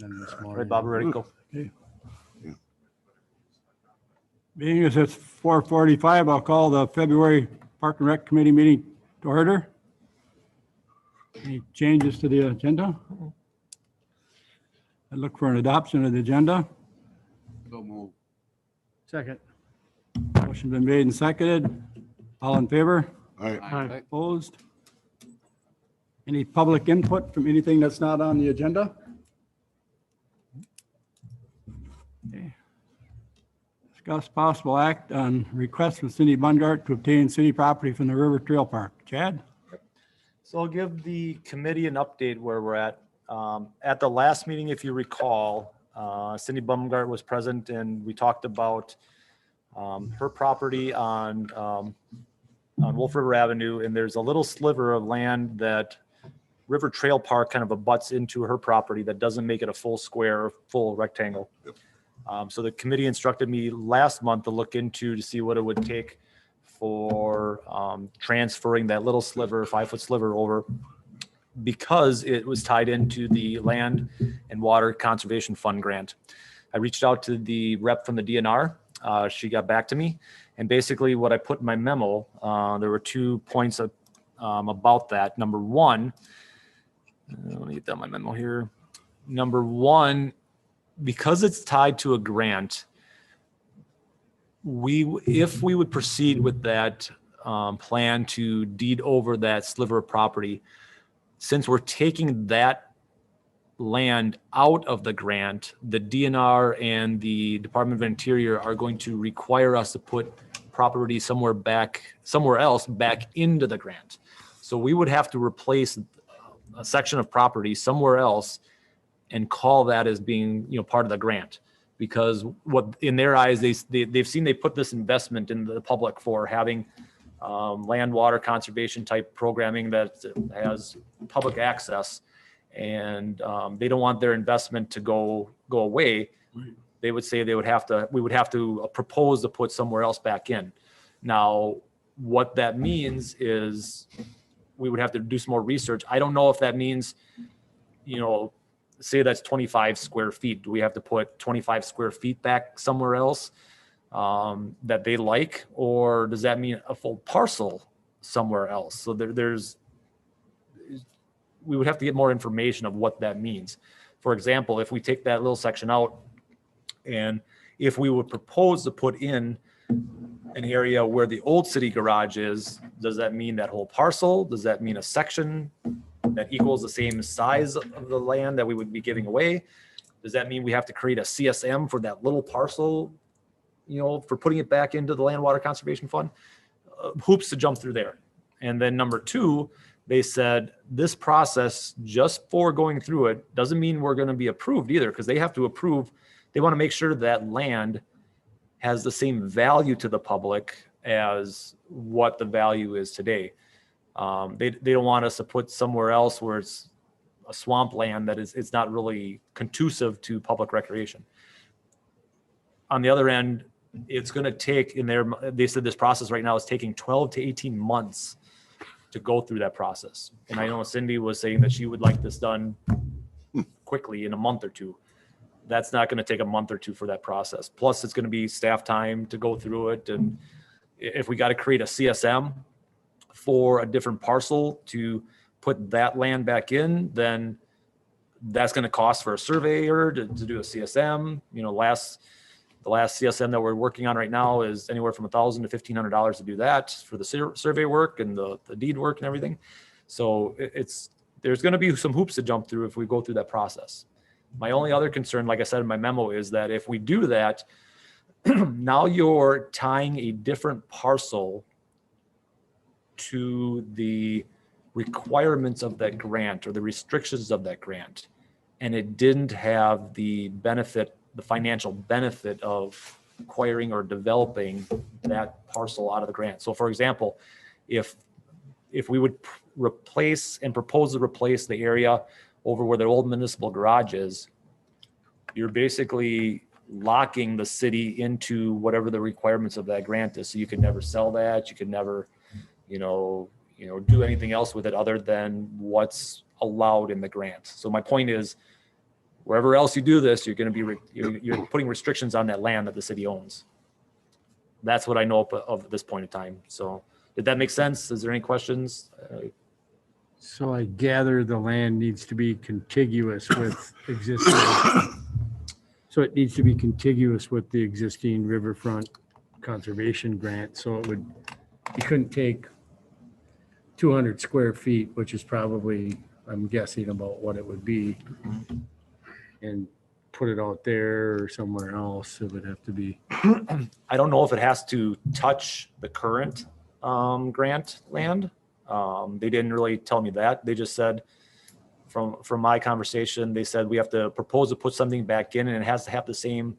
All right, Bob, we're ready to go. Okay. Being as it's 4:45, I'll call the February Park and Rec Committee meeting to order. Any changes to the agenda? I look for an adoption of the agenda. So move. Second. Motion been made and seconded. All in favor? Aye. Opposed? Any public input from anything that's not on the agenda? Okay. Discuss possible act on request from Cindy Bungart to obtain city property from the River Trail Park. Chad? So I'll give the committee an update where we're at. At the last meeting, if you recall, Cindy Bumgart was present and we talked about her property on Wolf River Avenue, and there's a little sliver of land that River Trail Park kind of abuts into her property that doesn't make it a full square or full rectangle. So the committee instructed me last month to look into to see what it would take for transferring that little sliver, 5-foot sliver over, because it was tied into the Land and Water Conservation Fund grant. I reached out to the rep from the DNR. She got back to me. And basically what I put in my memo, there were 2 points about that. Number one, let me get down my memo here. Number one, because it's tied to a grant, if we would proceed with that plan to deed over that sliver of property, since we're taking that land out of the grant, the DNR and the Department of Interior are going to require us to put property somewhere else back into the grant. So we would have to replace a section of property somewhere else and call that as being, part of the grant. Because what in their eyes, they've seen they put this investment in the public for having land water conservation type programming that has public access, and they don't want their investment to go away. They would say we would have to propose to put somewhere else back in. Now, what that means is we would have to do some more research. I don't know if that means, say that's 25 square feet. Do we have to put 25 square feet back somewhere else that they like? Or does that mean a full parcel somewhere else? So we would have to get more information of what that means. For example, if we take that little section out, and if we would propose to put in an area where the old city garage is, does that mean that whole parcel? Does that mean a section that equals the same size of the land that we would be giving away? Does that mean we have to create a CSM for that little parcel, for putting it back into the Land Water Conservation Fund? Hoops to jump through there. And then number two, they said this process, just for going through it, doesn't mean we're going to be approved either, because they have to approve. They want to make sure that land has the same value to the public as what the value is today. They don't want us to put somewhere else where it's a swamp land that it's not really conducive to public recreation. On the other end, it's going to take they said this process right now is taking 12 to 18 months to go through that process. And I know Cindy was saying that she would like this done quickly in a month or two. That's not going to take a month or two for that process. Plus it's going to be staff time to go through it. And if we got to create a CSM for a different parcel to put that land back in, then that's going to cost for a surveyor to do a CSM. The last CSM that we're working on right now is anywhere from $1,000 to $1,500 to do that for the survey work and the deed work and everything. So there's going to be some hoops to jump through if we go through that process. My only other concern, like I said in my memo, is that if we do that, now you're tying a different parcel to the requirements of that grant or the restrictions of that grant. And it didn't have the financial benefit of acquiring or developing that parcel out of the grant. So for example, if we would propose to replace the area over where the old municipal garage is, you're basically locking the city into whatever the requirements of that grant is. So you can never sell that. You can never, do anything else with it other than what's allowed in the grant. So my point is, wherever else you do this, you're going to be, you're putting restrictions on that land that the city owns. That's what I know of at this point in time. So did that make sense? Is there any questions? So I gather the land needs to be contiguous with existing. So it needs to be contiguous with the existing riverfront conservation grant. So it would, you couldn't take 200 square feet, which is probably, I'm guessing about what it would be, and put it out there or somewhere else. It would have to be. I don't know if it has to touch the current grant land. They didn't really tell me that. They just said, from my conversation, they said we have to propose to put something back in, and it has to have the same,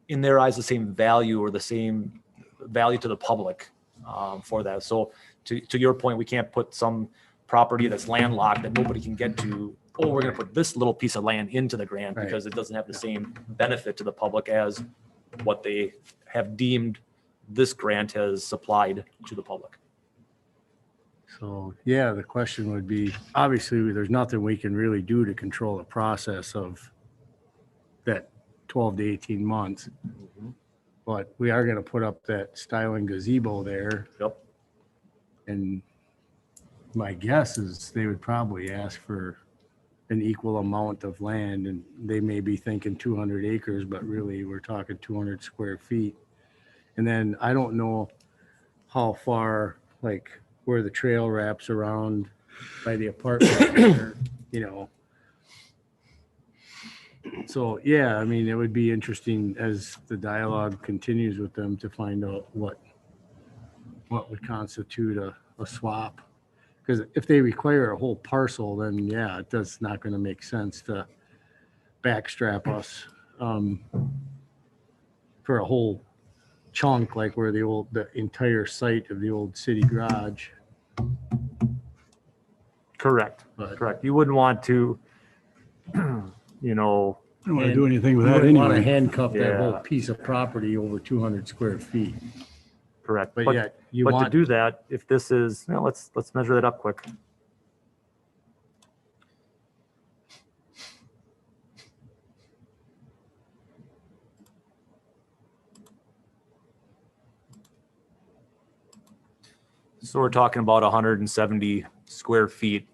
in their eyes, the same value or the same value to the public for that. So to your point, we can't put some property that's landlocked that nobody can get to. Oh, we're going to put this little piece of land into the grant Right. because it doesn't have the same benefit to the public as what they have deemed this grant has supplied to the public. So, yeah, the question would be, obviously, there's nothing we can really do to control the process of that 12 to 18 months. But we are going to put up that styling gazebo there. Yep. And my guess is they would probably ask for an equal amount of land, and they may be thinking 200 acres, but really we're talking 200 square feet. And then I don't know how far, like where the trail wraps around by the apartment, or, you know. So, yeah, I mean, it would be interesting as the dialogue continues with them to find out what would constitute a swap. Because if they require a whole parcel, then yeah, it does not going to make sense to backstrap us for a whole chunk, like where the entire site of the old city garage. Correct. But Correct. You wouldn't want to, you know, I don't want to do anything with you that wouldn't want to anyway. handcuff that whole Yeah. piece of property over 200 square feet. correct. But yet you But to want, do that, if this is, well, let's measure that up quick. So we're talking about 170 square feet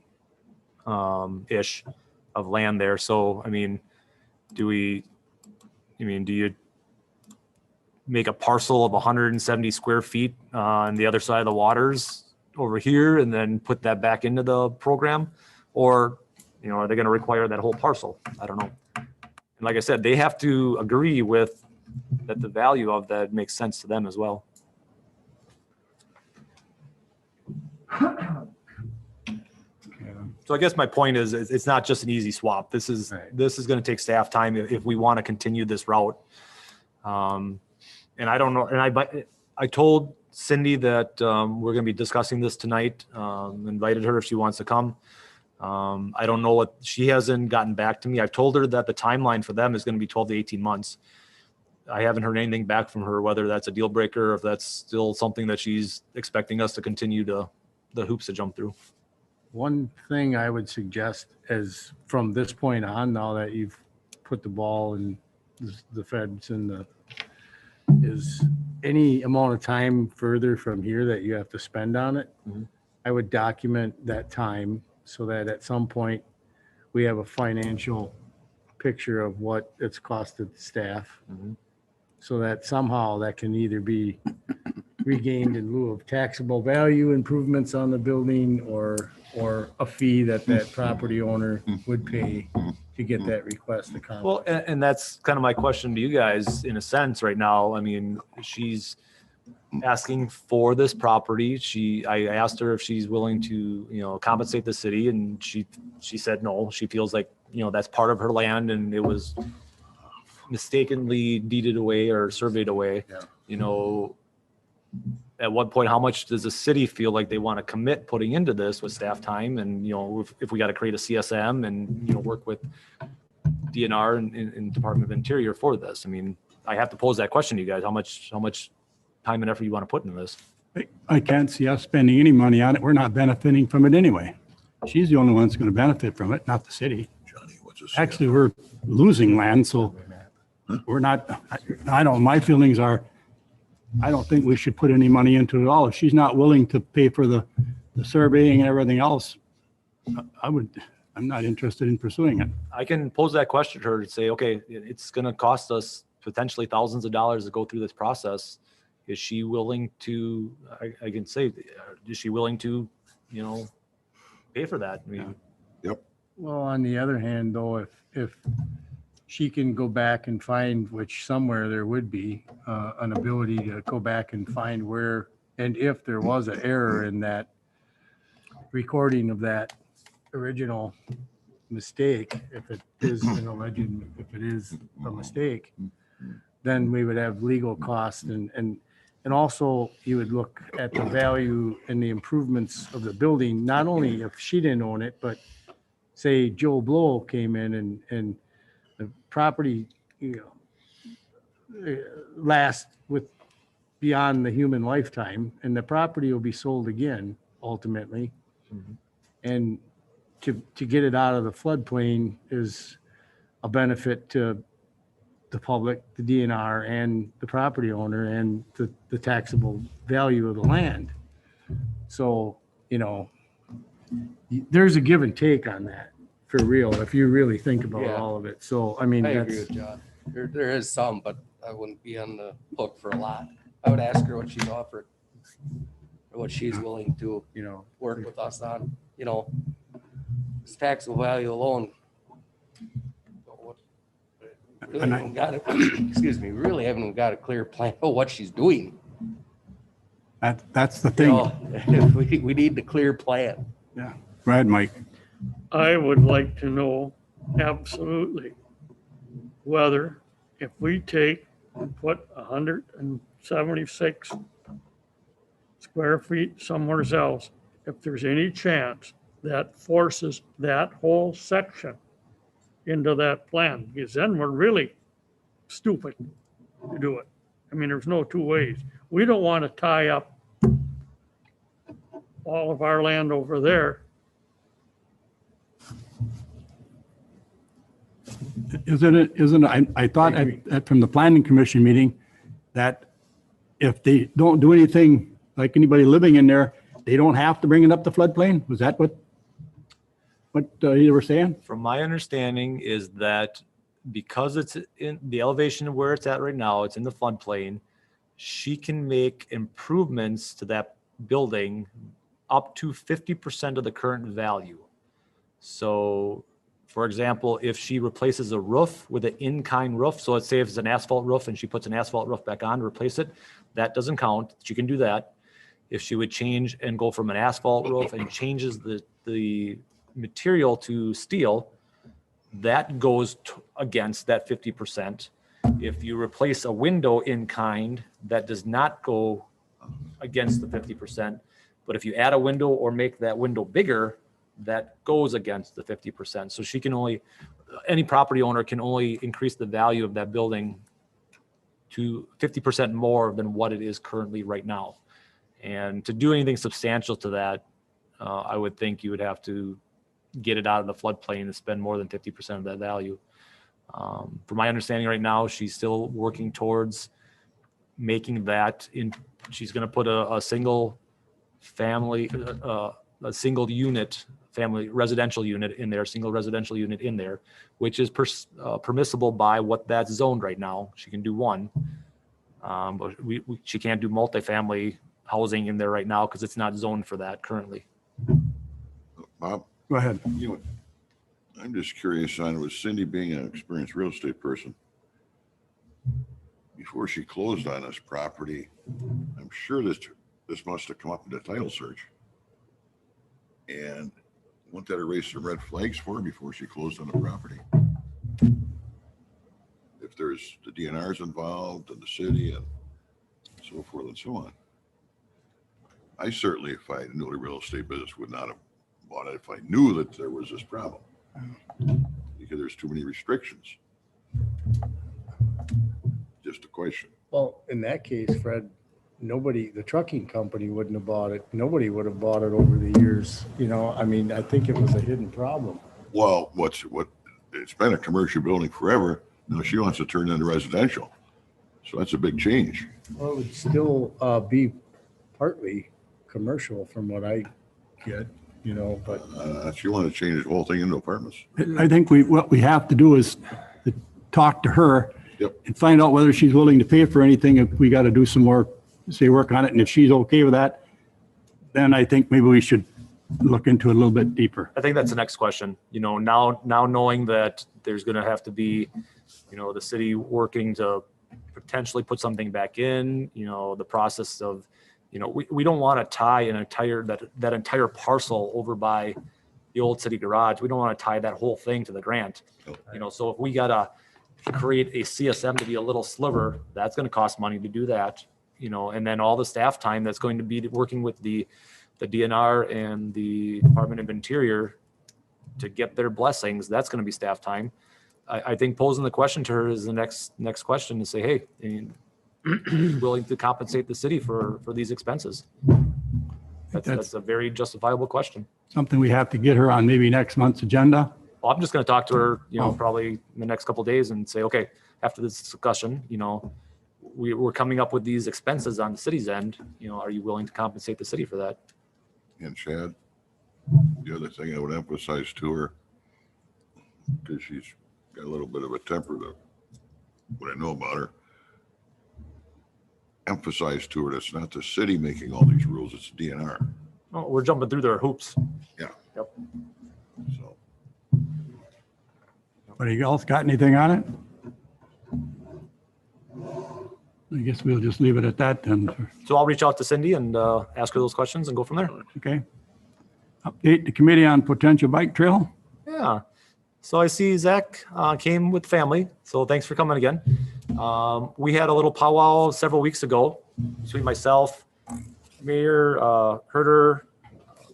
ish of land there. So, I mean, do you make a parcel of 170 square feet on the other side of the waters over here and then put that back into the program? Or, are they going to require that whole parcel? I don't know. And like I said, they have to agree with that the value of that makes sense to them as well. So I guess my point is, it's not just an easy swap. This is Right. going to take staff time if we want to continue this route. And I don't know. And I told Cindy that we're going to be discussing this tonight. Invited her if she wants to come. I don't know what, she hasn't gotten back to me. I've told her that the timeline for them is going to be 12 to 18 months. I haven't heard anything back from her, whether that's a deal breaker or if that's still something that she's expecting us to continue the hoops to jump through. one thing I would suggest is from this point on, now that you've put the ball in the feds and is any amount of time further from here that you have to spend on it, Mhm. I would document that time so that at some point we have a financial picture of what it's costed staff. Mhm. So that somehow that can either be regained in lieu of taxable value improvements on the building or a fee that property owner would pay to get that request accomplished. Well, and that's kind of my question to you guys in a sense right now. I mean, she's asking for this property. I asked her if she's willing to, compensate the city, and she said no. She feels like, that's part of her land and it was mistakenly deeded away or surveyed away. Yeah. At what point, how much does the city feel like they want to commit putting into this with staff time? And, if we got to create a CSM and, work with DNR and Department of Interior for this. I mean, I have to pose that question to you guys. How much time and effort you want to put into this? I can't see us spending any money on it. We're not benefiting from it anyway. She's the only one that's going to benefit from it, not the city. Johnny, what's just. actually, we're losing land, so we're not, I don't, my feelings are, I don't think we should put any money into it at all. If she's not willing to pay for the surveying and everything else, I'm not interested in pursuing it. I can pose that question to her and say, okay, it's going to cost us potentially thousands of dollars to go through this process. Is she willing to, I can say, is she willing to, pay for that? I mean, Well, on the other hand, though, if she can go back and find, which somewhere there would be an ability to go back and find where, and if there was an error in that recording of that original mistake, if it is an alleged, if it is a mistake, then we would have legal costs and also you would look at the value and the improvements of the building, not only if she didn't own it, but say Joe Blow came in and the property, last with beyond the human lifetime, and the property will be sold again ultimately. Mhm. And to get it out of the floodplain is a benefit to the public, the DNR, and the property owner, and the taxable value of the land. So, there's a give and take on that, for real, if you really think about Yeah. all of it. So, I mean, I agree that's, with John. There is some, but I wouldn't be on the hook for a lot. I would ask her what she's offered, or what she's willing to work with us on, this taxable value alone. Really And I- haven't got it, excuse me, we really haven't got a clear plan of what she's doing. That's the thing. We need the clear plan. Yeah. Go ahead, Mike. I would like to know absolutely whether if we take and put 176 square feet somewhere else, if there's any chance that forces that whole section into that plan, because then we're really stupid to do it. I mean, there's no two ways. We don't want to tie up all of our land over there. I thought from the planning commission meeting that if they don't do anything, like anybody living in there, they don't have to bring it up the floodplain? Was that what you were saying? From my understanding is that because it's in the elevation where it's at right now, it's in the floodplain, she can make improvements to that building up to 50% of the current value. So, for example, if she replaces a roof with an in-kind roof, so let's say if it's an asphalt roof and she puts an asphalt roof back on to replace it, that doesn't count. She can do that. If she would change and go from an asphalt roof and changes the material to steel, that goes against that 50%. If you replace a window in kind, that does not go against the 50%. But if you add a window or make that window bigger, that goes against the 50%. So any property owner can only increase the value of that building to 50% more than what it is currently right now. And to do anything substantial to that, I would think you would have to get it out of the floodplain and spend more than 50% of that value. From my understanding right now, she's still working towards making that she's going to put a single family, a single unit family residential unit in there, single residential unit in there, which is permissible by what that's zoned right now. She can do one, but she can't do multifamily housing in there right now because it's not zoned for that currently. Bob, Go ahead. I'm just curious on, with Cindy being an experienced real estate person, before she closed on this property, I'm sure this must have come up in the title search. And wouldn't that erase some red flags for her before she closed on the property? If there's the DNRs involved and the city and so forth and so on. I certainly, if I knew the real estate business, would not have bought it if I knew that there was this problem. Because there's too many restrictions. Just a question. well, in that case, Fred, the trucking company wouldn't have bought it. Nobody would have bought it over the years. I mean, I think it was a hidden problem. Well, it's been a commercial building forever. Now she wants to turn it into residential. So that's a big change. Well, it would still be partly commercial from what I get, but She wanted to change the whole thing into apartments. I think what we have to do is to talk to her Yep. and find out whether she's willing to pay for anything. If we got to do some more, say, work on it. And if she's okay with that, then I think maybe we should look into it a little bit deeper. I think that's the next question. Now knowing that there's going to have to be, the city working to potentially put something back in, the process of, we don't want to tie that entire parcel over by the old city garage. We don't want to tie that whole thing to the grant. So if we got to create a CSM to be a little sliver, that's going to cost money to do that, and then all the staff time that's going to be working with the DNR and the Department of Interior to get their blessings, that's going to be staff time. I think posing the question to her is the next question to say, hey, willing to compensate the city for these expenses? That's a very justifiable question. Something we have to get her on maybe next month's agenda. Well, I'm just going to talk to her, Oh. probably in the next couple of days and say, okay, after this discussion, we're coming up with these expenses on the city's end. Are you willing to compensate the city for that? And Chad, the other thing I would emphasize to her, because she's got a little bit of a temper, what I know about her, emphasize to her that's not the city making all these rules, it's DNR. Oh, we're jumping through their hoops. So Anybody else got anything on it? I guess we'll just leave it at that then. So I'll reach out to Cindy and ask her those questions and go from there. Okay. Update the committee on potential bike trail. Yeah. So I see Zach came with family. So thanks for coming again. We had a little powwow several weeks ago between myself, Mayor Herder,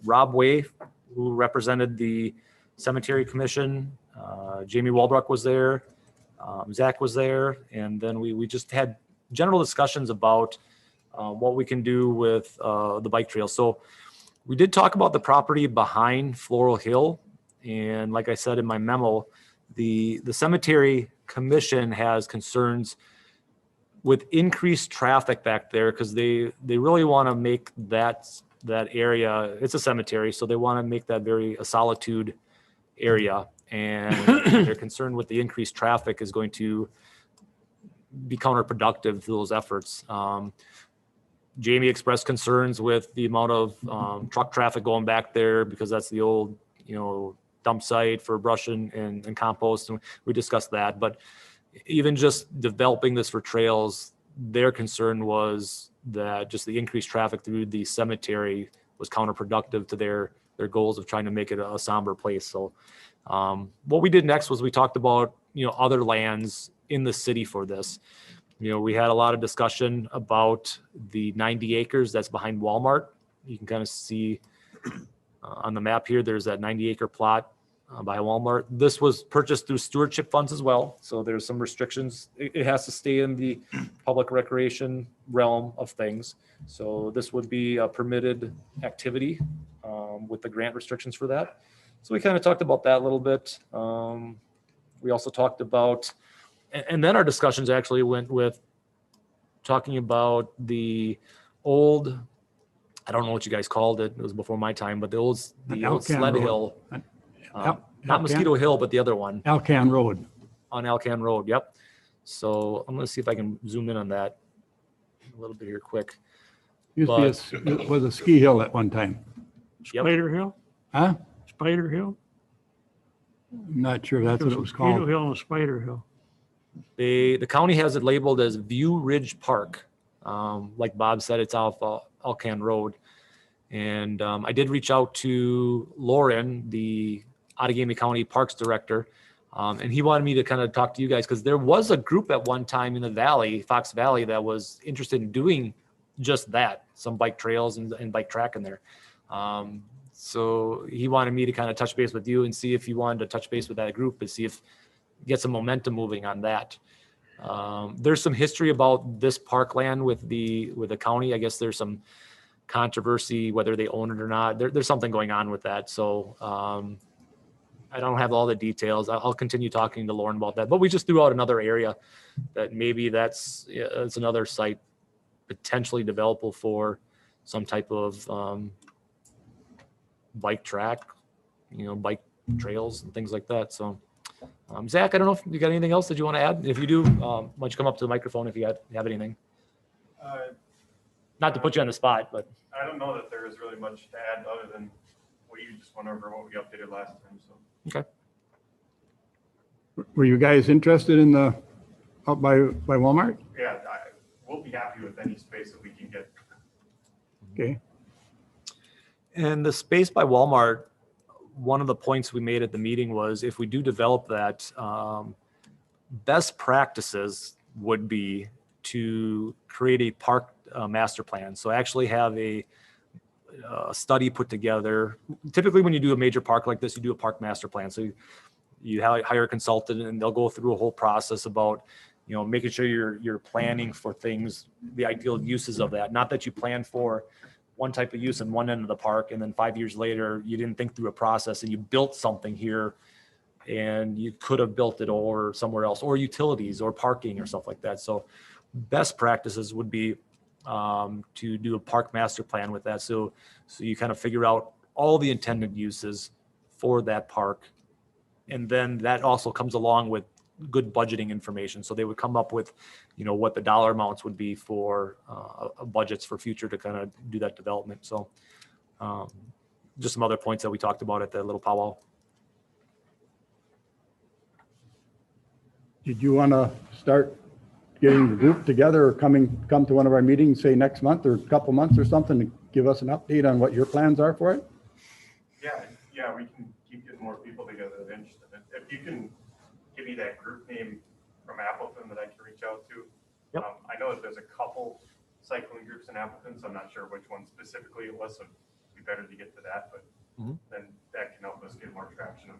Rob Way, who represented the Cemetery Commission. Jamie Walbrook was there. Zach was there. And then we just had general discussions about what we can do with the bike trail. So we did talk about the property behind Floral Hill. And like I said in my memo, the Cemetery Commission has concerns with increased traffic back there because they really want to make that area, it's a cemetery, so they want to make that a solitude area. And they're concerned with the increased traffic is going to be counterproductive to those efforts. Jamie expressed concerns with the amount of truck traffic going back there because that's the old, dump site for brush and compost. And we discussed that. But even just developing this for trails, their concern was that just the increased traffic through the cemetery was counterproductive to their goals of trying to make it a somber place. So what we did next was we talked about, other lands in the city for this. We had a lot of discussion about the 90 acres that's behind Walmart. You can kind of see on the map here, there's that 90-acre plot by Walmart. This was purchased through stewardship funds as well. So there's some restrictions. It has to stay in the public recreation realm of things. So this would be a permitted activity with the grant restrictions for that. So we kind of talked about that a little bit. We also talked about, and then our discussions actually went with talking about the old, I don't know what you guys called it. It was before my time, but the old Alcan sled Road. hill. Not Alcan- Mosquito Hill, but the other one Alcan Road. on Alcan Road. Yep. So I'm going to see if I can zoom in on that a little bit here quick. Used to be it was a ski hill at one time. Yep. Spider Hill, Huh? Spider Hill. I'm not sure that's what it was Mosquito called. Hill and Spider Hill. The county has it labeled as View Ridge Park. Like Bob said, it's off Alcan Road. And I did reach out to Lauren, the Outagamie County Parks Director, and he wanted me to kind of talk to you guys because there was a group at one time in the valley, Fox Valley, that was interested in doing just that, some bike trails and bike track in there. So he wanted me to kind of touch base with you and see if you wanted to touch base with that group and see if get some momentum moving on that. There's some history about this parkland with the county. I guess there's some controversy whether they own it or not. There's something going on with that. So I don't have all the details. I'll continue talking to Lauren about that, but we just threw out another area that maybe it's another site potentially developable for some type of bike track, bike trails and things like that. So, Zach, I don't know if you got anything else that you want to add. If you do, why don't you come up to the microphone if you have anything? Not to put you on the spot, but I don't know that there is really much to add other than what you just went over, what we updated last time, so. okay. Were you guys interested in the, up by Walmart? Yeah, we'll be happy with any space that we can get. Okay. And the space by Walmart, one of the points we made at the meeting was if we do develop that, best practices would be to create a park master plan. So actually have a study put together. Typically when you do a major park like this, you do a park master plan. So you hire a consultant and they'll go through a whole process about, making sure you're planning for things, the ideal uses of that. Not that you plan for one type of use in one end of the park and then 5 years later you didn't think through a process and you built something here and you could have built it or somewhere else, or utilities or parking or stuff like that. So best practices would be to do a park master plan with that. So you kind of figure out all the intended uses for that park. And then that also comes along with good budgeting information. So they would come up with, what the dollar amounts would be for budgets for future to kind of do that development. So just some other points that we talked about at the little powwow. Did you want to start getting the group together or come to one of our meetings, say next month or a couple months or something, to give us an update on what your plans are for it? Yeah, we can keep getting more people together that are interested. If you can give me that group name from Appleton that I can reach out to. Yep. I know that there's a couple cycling groups in Appleton, so I'm not sure which one specifically it was, so it'd be better to get to that, but Mhm. then that can help us get more traction and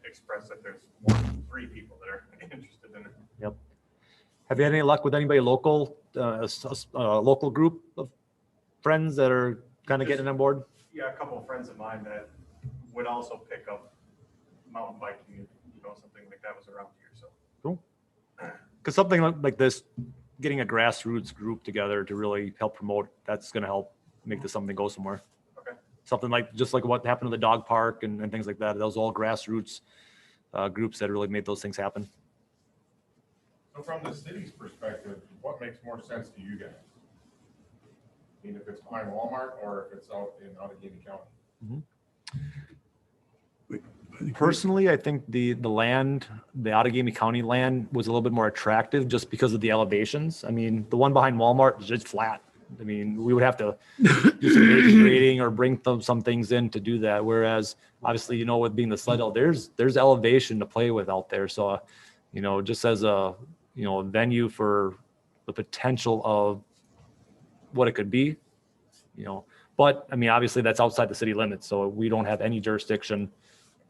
express that there's more than 3 people that are interested in it. Have you had any luck with anybody local, local group of friends that are kind of getting on board? Yeah, a couple of friends of mine that would also pick up mountain biking, if, something like that was around here, so. Because something like this, getting a grassroots group together to really help promote, that's going to help make this something go somewhere. Okay. Something just like what happened to the dog park and things like that. Those all grassroots groups that really made those things happen. So from the city's perspective, what makes more sense to you guys? I mean, if it's behind Walmart or if it's out in Outagamie County? Personally, I think the land, the Outagamie County land was a little bit more attractive just because of the elevations. I mean, the one behind Walmart is just flat. I mean, we would have to do some grading or bring some things in to do that. Whereas obviously, with being the sled hill, there's elevation to play with out there. So, just as a venue for the potential of what it could be, but I mean, obviously that's outside the city limits. So we don't have any jurisdiction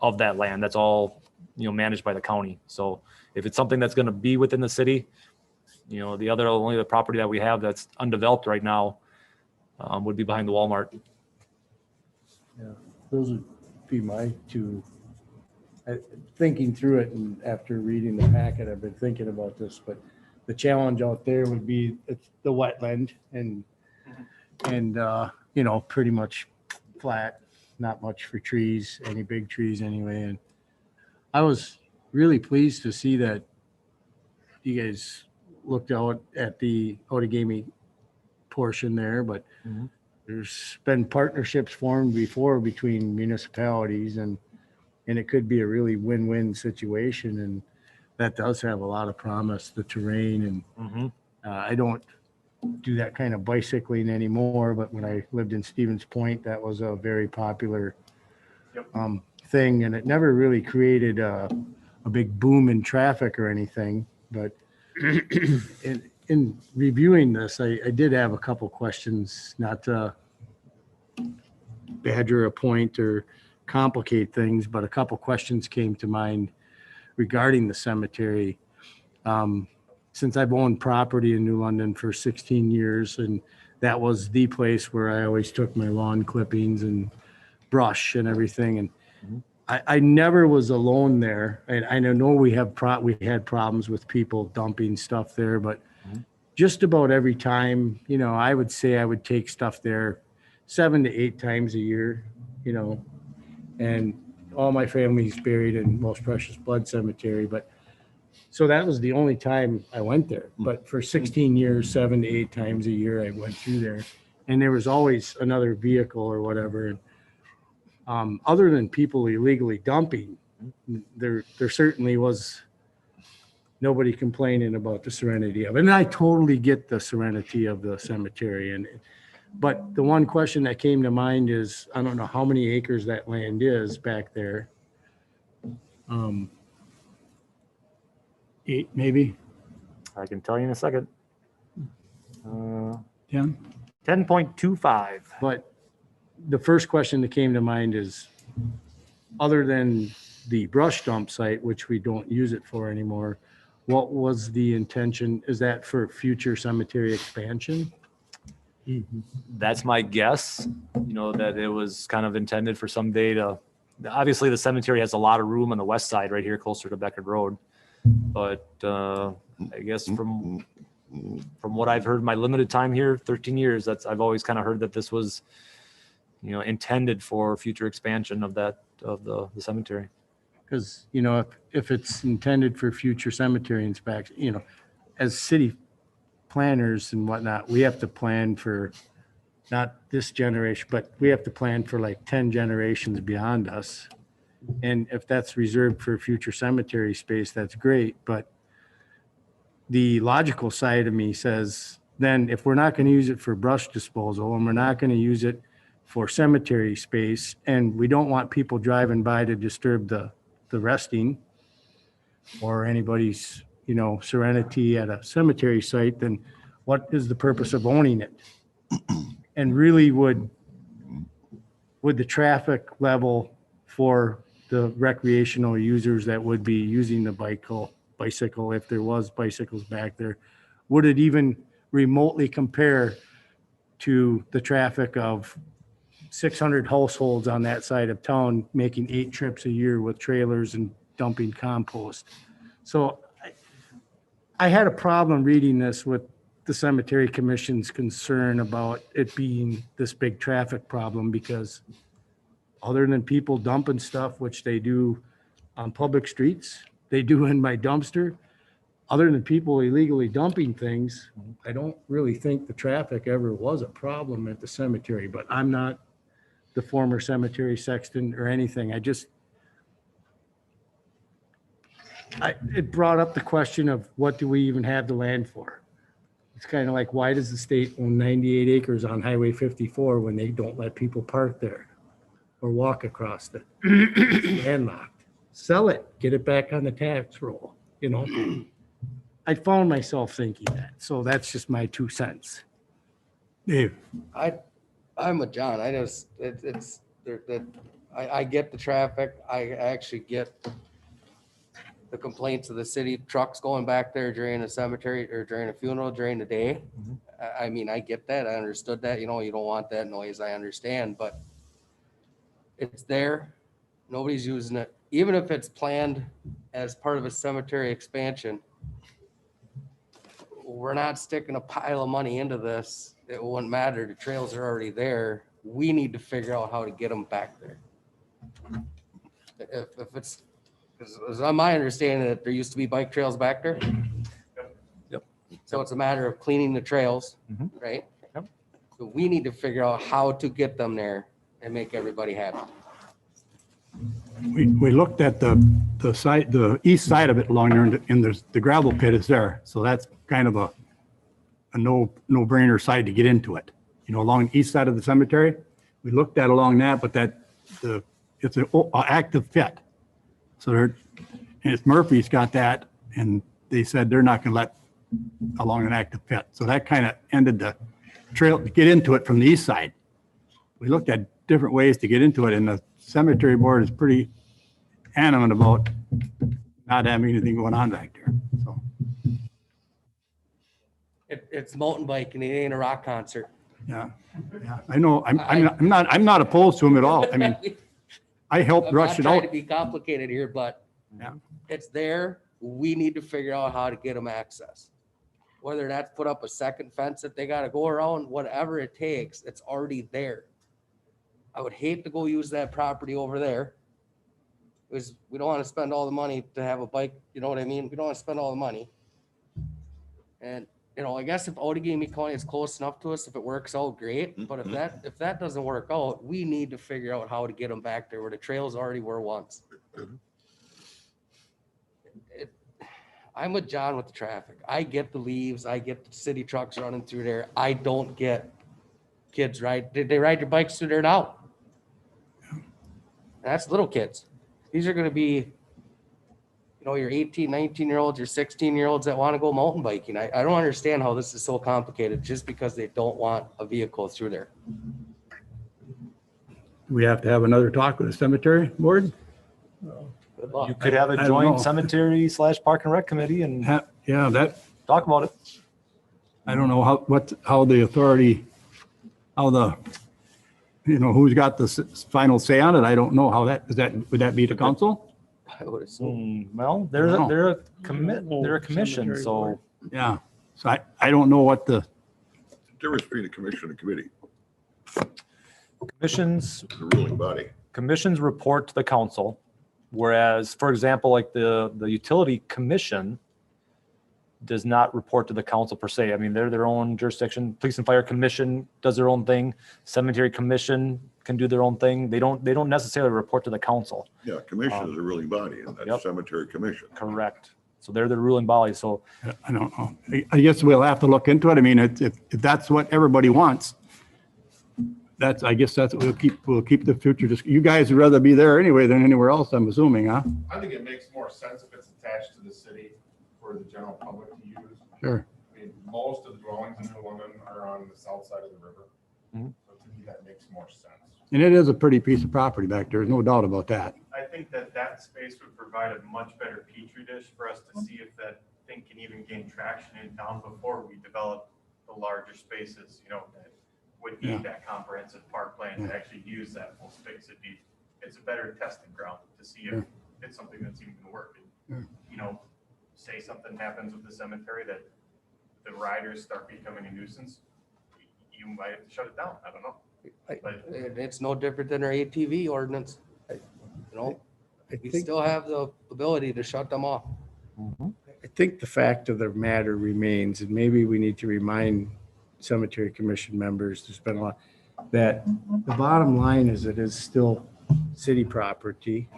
of that land. That's all, managed by the county. So if it's something that's going to be within the city, only the property that we have that's undeveloped right now would be behind the Walmart. Yeah, those would be my two. Thinking through it, and after reading the packet, I've been thinking about this, but the challenge out there would be it's the wetland and pretty much flat, not much for trees, any big trees anyway. And I was really pleased to see that you guys looked out at the Outagamie portion there, but Mhm. there's been partnerships formed before between municipalities and it could be a really win-win situation. And that does have a lot of promise, the terrain. And Mm-hmm. I don't do that kind of bicycling anymore, but when I lived in Stevens Point, that was a very popular Yep. thing. And it never really created a big boom in traffic or anything. But in reviewing this, I did have a couple questions, not to badger a point or complicate things, but a couple questions came to mind regarding the cemetery. Since I've owned property in New London for 16 years, and that was the place where I always took my lawn clippings and brush and everything. And I never was alone there. And I know we had problems with people dumping stuff there, but just about every time, I would say I would take stuff there 7 to 8 times a year, and all my family's buried in Most Precious Blood Cemetery, but so that was the only time I went there. But for 16 years, 7 to 8 times a year, I went through there, and there was always another vehicle or whatever. And other than people illegally dumping, there certainly was nobody complaining about the serenity of it. And I totally get the serenity of the cemetery. But the one question that came to mind is, I don't know how many acres that land is back there. 8 maybe, I can tell you in a second. 10? 10.25. But the first question that came to mind is, other than the brush dump site, which we don't use it for anymore, what was the intention? Is that for future cemetery expansion? That's my guess, that it was kind of intended for someday to, obviously the cemetery has a lot of room on the west side right here closer to Beckett Road. But I guess from what I've heard, my limited time here, 13 years, I've always kind of heard that this was, intended for future expansion of the cemetery. Because, if it's intended for future cemetery inspection, as city planners and whatnot, we have to plan for not this generation, but we have to plan for like 10 generations beyond us. And if that's reserved for future cemetery space, that's great. But the logical side of me says, then if we're not going to use it for brush disposal and we're not going to use it for cemetery space, and we don't want people driving by to disturb the resting or anybody's, serenity at a cemetery site, then what is the purpose of owning it? And really would the traffic level for the recreational users that would be using the bicycle, if there was bicycles back there, would it even remotely compare to the traffic of 600 households on that side of town making 8 trips a year with trailers and dumping compost? So I had a problem reading this with the Cemetery Commission's concern about it being this big traffic problem, because other than people dumping stuff, which they do on public streets, they do in my dumpster, other than people illegally dumping things, I don't really think the traffic ever was a problem at the cemetery. But I'm not the former cemetery sexton or anything. It brought up the question of, what do we even have the land for? It's kind of like, why does the state own 98 acres on Highway 54 when they don't let people park there or walk across it? It's landlocked. Sell it, get it back on the tax roll, I found myself thinking that. So that's just my 2 cents. Dave? I'm with John. I get the traffic. I actually get the complaints of the city trucks going back there during a cemetery or during a funeral during the day. I mean, I get that. I understood that. You don't want that noise. I understand, but it's there. Nobody's using it. Even if it's planned as part of a cemetery expansion, we're not sticking a pile of money into this. It wouldn't matter. The trails are already there. We need to figure out how to get them back there. If it's, because on my understanding that there used to be bike trails back there. Yep. So it's a matter of cleaning the trails, right? Yep. So we need to figure out how to get them there and make everybody happy. We looked at the site, the east side of it along there, and there's the gravel pit is there. So that's kind of a no-brainer side to get into it. Along the east side of the cemetery, we looked at along that, but it's an active pit. So and it's Murphy's got that, and they said they're not going to let along an active pit. So that kind of ended the trail to get into it from the east side. We looked at different ways to get into it, and the cemetery board is pretty adamant about not having anything going on back there. So It's mountain biking. It ain't a rock concert. yeah, I know. I'm not opposed to them at all. I mean, I helped I'm rush not it trying out. to be complicated here, but Yeah. it's there. We need to figure out how to get them access. Whether that's put up a second fence that they gotta go around, whatever it takes, it's already there. I would hate to go use that property over there. Because we don't want to spend all the money to have a bike, you know what I mean? We don't want to spend all the money. And, you know, I guess if Outagamie County is close enough to us, if it works out, great. But if that doesn't work out, we need to figure out how to get them back there where the trails already were once. I'm with John with the traffic. I get the leaves. I get the city trucks running through there. I don't get kids ride. They ride your bikes through there now. That's little kids. These are going to be, you know, your 18, 19-year-olds, your 16-year-olds that want to go mountain biking. I don't understand how this is so complicated just because they don't want a vehicle through there. We have to have another talk with the cemetery board. Good luck. You could have a I don't joint know. cemetery / park and rec committee and Yeah, that, talk about it. I don't know how the authority, how the, you know, who's got the final say on it. I don't know how would that be the council? I would assume. Well, I don't know. they're a commission, Cemetery so board. Yeah, so I don't know what the, Difference between a commission and a committee, commissions the ruling body. commissions report to the council. Whereas, for example, like the utility commission does not report to the council per se. I mean, they're their own jurisdiction. Police and fire commission does their own thing. Cemetery commission can do their own thing. They don't necessarily report to the council. Yeah, commission is a ruling body, and Yep. that's cemetery commission. Correct. So they're the ruling body. So I don't know. I guess we'll have to look into it. I mean, if that's what everybody wants, I guess that's what we'll keep the future. Just, you guys would rather be there anyway than anywhere else, I'm assuming, huh? I think it makes more sense if it's attached to the city for the general public to use. Sure. I mean, most of the dwellings in New London are on the south side of the river. Mhm. So to me, that makes more sense. And it is a pretty piece of property back there. There's no doubt about that. I think that space would provide a much better petri dish for us to see if that thing can even gain traction in town before we develop the larger spaces, you know, that would Yeah. need that comprehensive park plan to actually use that full space. It's a better testing ground to see if it's something that's even gonna work. And, you know, say something happens with the cemetery that the riders start becoming a nuisance, you might have to shut it down. I don't know. But It's no different than our ATV ordinance. You know, I we think, still have the ability to shut them off. I think the fact of the matter remains, and maybe we need to remind cemetery commission members, there's been a lot, that the bottom line is it is still city property.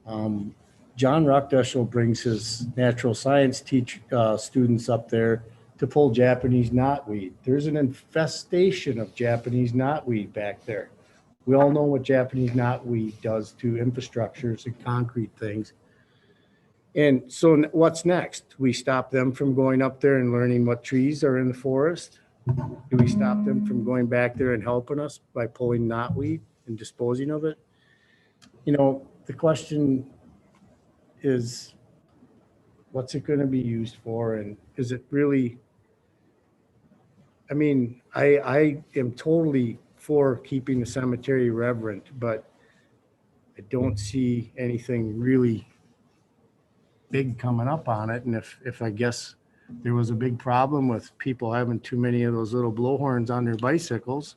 John Rockdashel brings his natural science students up there to pull Japanese knotweed. There's an infestation of Japanese knotweed back there. We all know what Japanese knotweed does to infrastructures and concrete things. And so what's next? We stop them from going up there and learning what trees are in the forest? Do we stop them from going back there and helping us by pulling knotweed and disposing of it? You know, the question is, what's it going to be used for? And is it really, I mean, I am totally for keeping the cemetery reverent, but I don't see anything really big coming up on it. And if I guess there was a big problem with people having too many of those little blowhorns on their bicycles.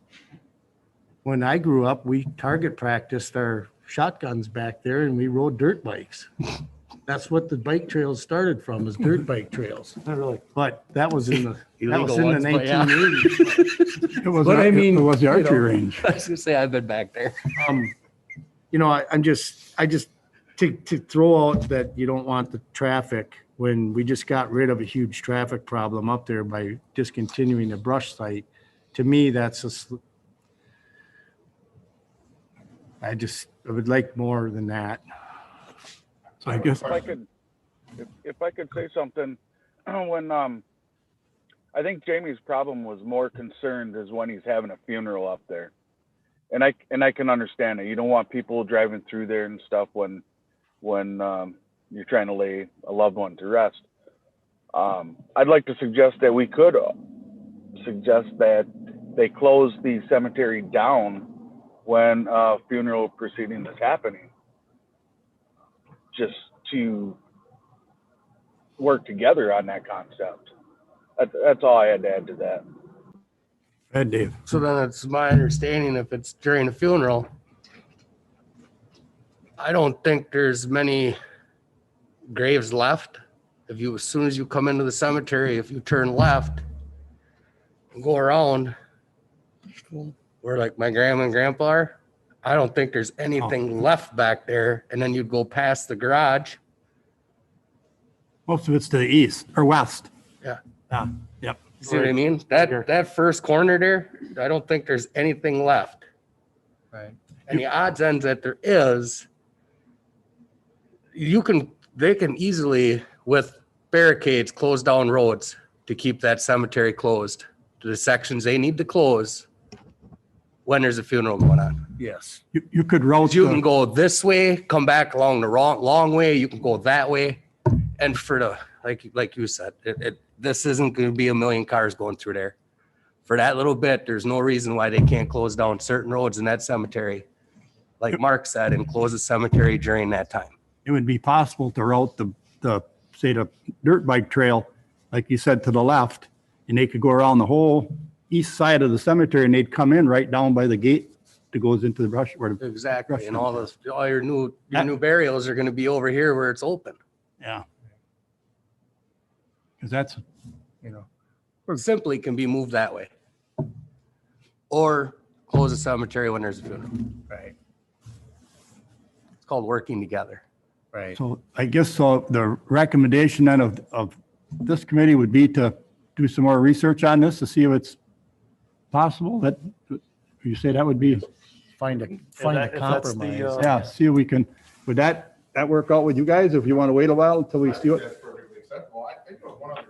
When I grew up, we target practiced our shotguns back there and we rode dirt bikes. That's what the bike trails started from, is dirt bike trails. not really. But that was in the Illegal ones, but yeah. 1980s. It was, But I mean, it was the you archery know, range. I was gonna say, I've been back there. You know, I just to throw out that you don't want the traffic when we just got rid of a huge traffic problem up there by discontinuing the brush site. To me, that's I would like more than that. So I guess, If I could say something, when I think Jamie's problem was more concerned is when he's having a funeral up there, and I can understand it. You don't want people driving through there and stuff when you're trying to lay a loved one to rest. I'd like to suggest that we could suggest that they close the cemetery down when a funeral proceeding is happening, just to work together on that concept. That's all I had to add to that. Ed, Dave. So then it's my understanding if it's during a funeral, I don't think there's many graves left. If you, as soon as you come into the cemetery, if you turn left and go around where like my grandma and grandpa are, I don't think there's anything left back there. And then you'd go past the garage. Most of it's to the east or west. Yeah. Yep. See what I mean? That first corner there, I don't think there's anything left. Right. And the odds ends that there is, they can easily with barricades close down roads to keep that cemetery closed to the sections they need to close when there's a funeral going on. Yes. You could route. You can go this way, come back along the long way. You can go that way. And for the, like you said, this isn't going to be a million cars going through there. For that little bit, there's no reason why they can't close down certain roads in that cemetery. Like Mark said, and close the cemetery during that time. It would be possible to route the dirt bike trail, like you said, to the left, and they could go around the whole east side of the cemetery and they'd come in right down by the gate that goes into the brush. Exactly. And all your new burials are going to be over here where it's open. Yeah. Because that's, Or simply can be moved that way. Or close the cemetery when there's a funeral. Right. It's called working together. Right. so I guess so the recommendation then of this committee would be to do some more research on this to see if it's possible. That, you say that would be, Find a if that's the, compromise. yeah, see if we can, would that work out with you guys if you want to wait a while until we see what? That's perfectly acceptable. I think there was one other,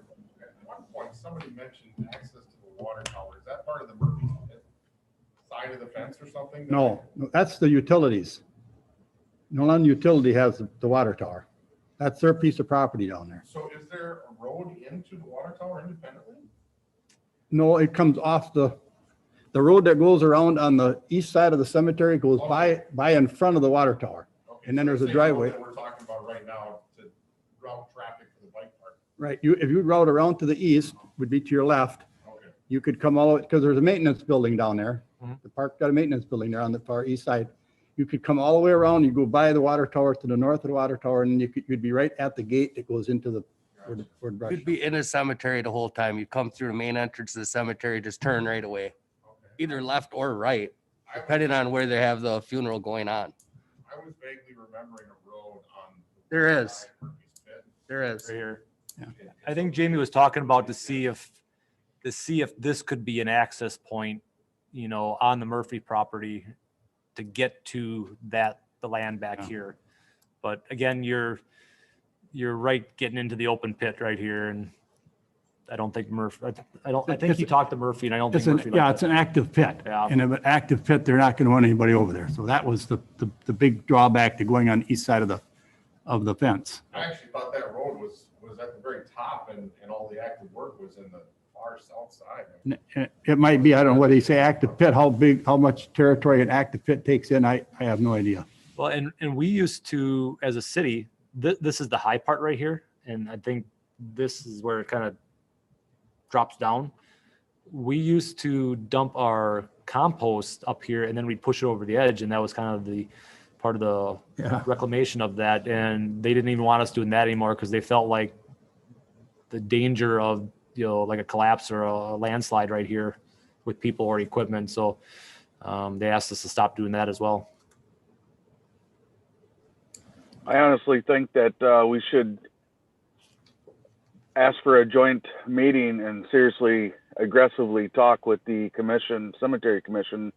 at one point, somebody mentioned access to the water tower. Is that part of the Murphy side of the fence or something? No, that's the utilities. No utility has the water tower. That's their piece of property down there. So is there a road into the water tower independently? No, it comes off the road that goes around on the east side of the cemetery goes by in front of the water tower. Okay, And then so there's a the same road driveway. that we're talking about right now to route traffic to the bike park. Right, if you route around to the east, would be to your left. Okay. You could come all the way, because there's a maintenance building down there. Mhm. The park got a maintenance building there on the far east side. You could come all the way around, you go by the water tower to the north of the water tower, and then you'd be right at the gate that goes into where the brush. You'd be in the cemetery the whole time. You come through the main entrance of the cemetery, just turn right away, Okay. either left or right, depending on where they have the funeral going on. I was vaguely remembering a road on. There is. side of Murphy's Pit. There is. Right here. Yeah. I think Jamie was talking about to see if this could be an access point, on the Murphy property to get to the land back Yeah. here. But again, you're right getting into the open pit right here, and I don't think Murphy, I think he talked to Murphy, and I don't think Murphy. liked It's an it. active pit. Yeah. And if an active pit, they're not going to want anybody over there. So that was the big drawback to going on the east side of the fence. I actually thought that road was at the very top and all the active work was in the far south side. It might be, I don't know what they say, active pit, how much territory an active pit takes in, I have no idea. Well, and we used to, as a city, this is the high part right here, and I think this is where it kind of drops down. We used to dump our compost up here, and then we'd push it over the edge, and that was kind of the part of the Yeah. reclamation of that. And they didn't even want us doing that anymore because they felt like the danger of like a collapse or a landslide right here with people or equipment. So they asked us to stop doing that as well. I honestly think that we should ask for a joint meeting and seriously, aggressively talk with the commission, cemetery commission,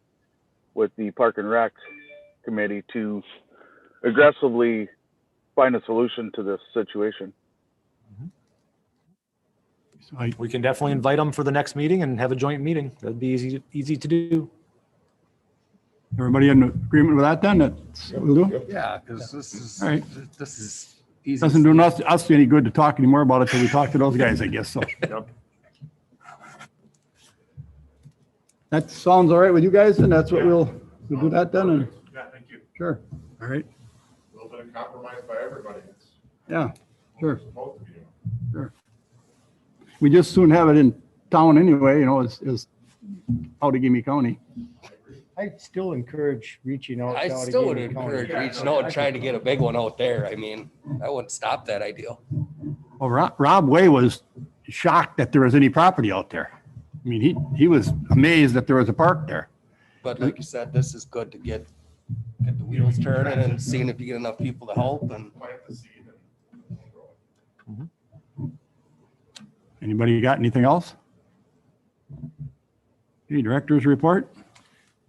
with the Park and Rec committee to aggressively find a solution to this situation. So We can definitely invite them for the next meeting and have a joint meeting. That'd be easy to do. Everybody in agreement with that then? That's what we'll do? Yeah, because this All right. is easy. Doesn't do us any good to talk anymore about it till we talk to those guys, I guess, so. Yep. That sounds all right with you guys, and that's what we'll we'll do that then, and, Yeah, thank you. sure, all right, A little bit of compromise by everybody. It's yeah, what sure. we're supposed to be doing. We just soon have it in town anyway, as Outagamie County. I still encourage reaching out. I to still would Outagamie County. encourage reaching out and trying to get a big one out there. I mean, I wouldn't stop that ideal. Well, Rob Way was shocked that there was any property out there. I mean, he was amazed that there was a park there. But like you said, this is good to get the wheels turning and seeing if you get enough people to help and Plant the seed and grow it. Anybody got anything else? Any director's report?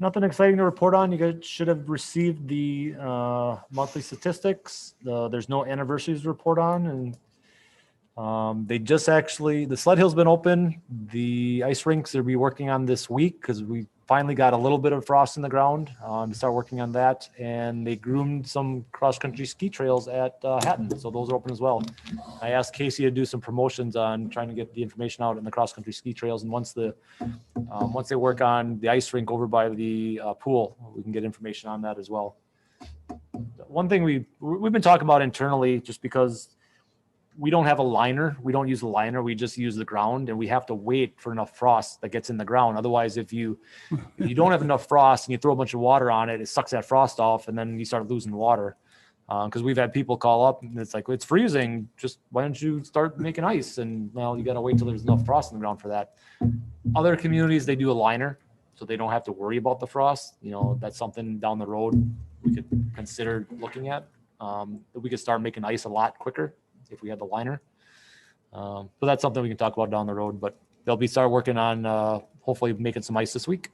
Nothing exciting to report on. You guys should have received the monthly statistics. There's no anniversaries to report on, and they just actually, the sled hill's been open. The ice rinks they'll be working on this week because we finally got a little bit of frost in the ground to start working on that. And they groomed some cross-country ski trails at Hatton, so those are open as well. I asked Casey to do some promotions on trying to get the information out in the cross-country ski trails, and once they work on the ice rink over by the pool, we can get information on that as well. One thing we've been talking about internally, just because we don't have a liner, we don't use a liner, we just use the ground, and we have to wait for enough frost that gets in the ground. Otherwise, if you don't have enough frost and you throw a bunch of water on it, it sucks that frost off, and then you start losing water. Because we've had people call up and it's like, it's freezing, just why don't you start making ice? And well, you got to wait till there's enough frost in the ground for that. Other communities, they do a liner, so they don't have to worry about the frost. You know, that's something down the road we could consider looking at. That we could start making ice a lot quicker if we had the liner. So that's something we can talk about down the road, but they'll be start working on hopefully making some ice this week.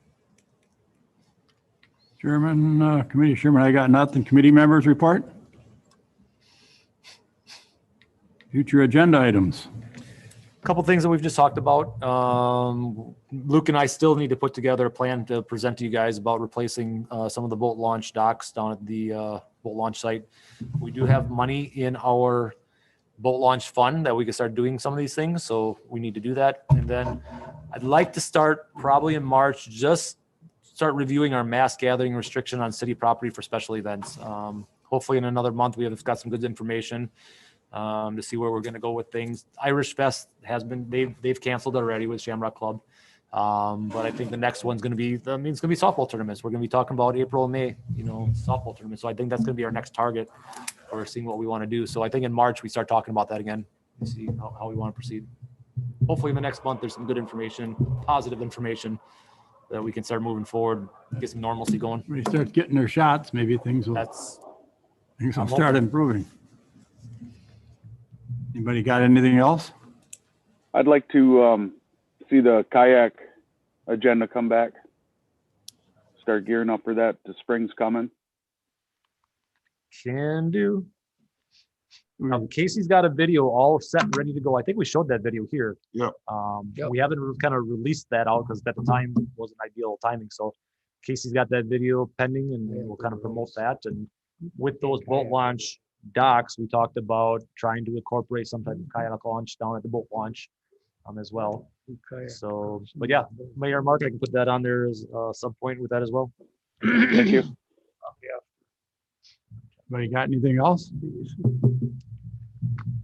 Chairman, committee chairman, I got nothing. Committee members report? Future agenda items. Couple things that we've just talked about. Luke and I still need to put together a plan to present to you guys about replacing some of the boat launch docks down at the boat launch site. We do have money in our boat launch fund that we can start doing some of these things, so we need to do that. And then I'd like to start probably in March, just start reviewing our mass gathering restriction on city property for special events. Hopefully in another month, we have got some good information to see where we're going to go with things. Irish Fest has been, they've canceled already with Shamrock Club. But I think the next one's going to be, it's going to be softball tournaments. We're going to be talking about April and May, softball tournaments. So I think that's going to be our next target for seeing what we want to do. So I think in March, we start talking about that again and see how we want to proceed. Hopefully in the next month, there's some good information, positive information that we can start moving forward, get some normalcy going. When they start getting their shots, maybe things will That's, start improving. Anybody got anything else? I'd like to see the kayak agenda come back. Start gearing up for that. The spring's coming. can do. Casey's got a video all set and ready to go. I think we showed that video here. Yep. Yep. We haven't kind of released that out because at the time wasn't ideal timing. So Casey's got that video pending and we'll kind of promote that. And with those boat launch docks, we talked about trying to incorporate some type of kayak launch down at the boat launch as well. Okay. So, but yeah, Mayor Mark, I can put that on there as some point with that as well. Thank you. Anybody got anything else?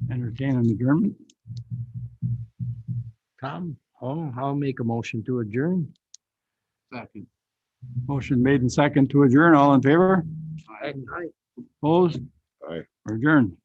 Entertain an adjournment? Tom, I'll make a motion to adjourn. Second. Motion made and second to adjourn. All in favor? Opposed? Aye. Or adjourned?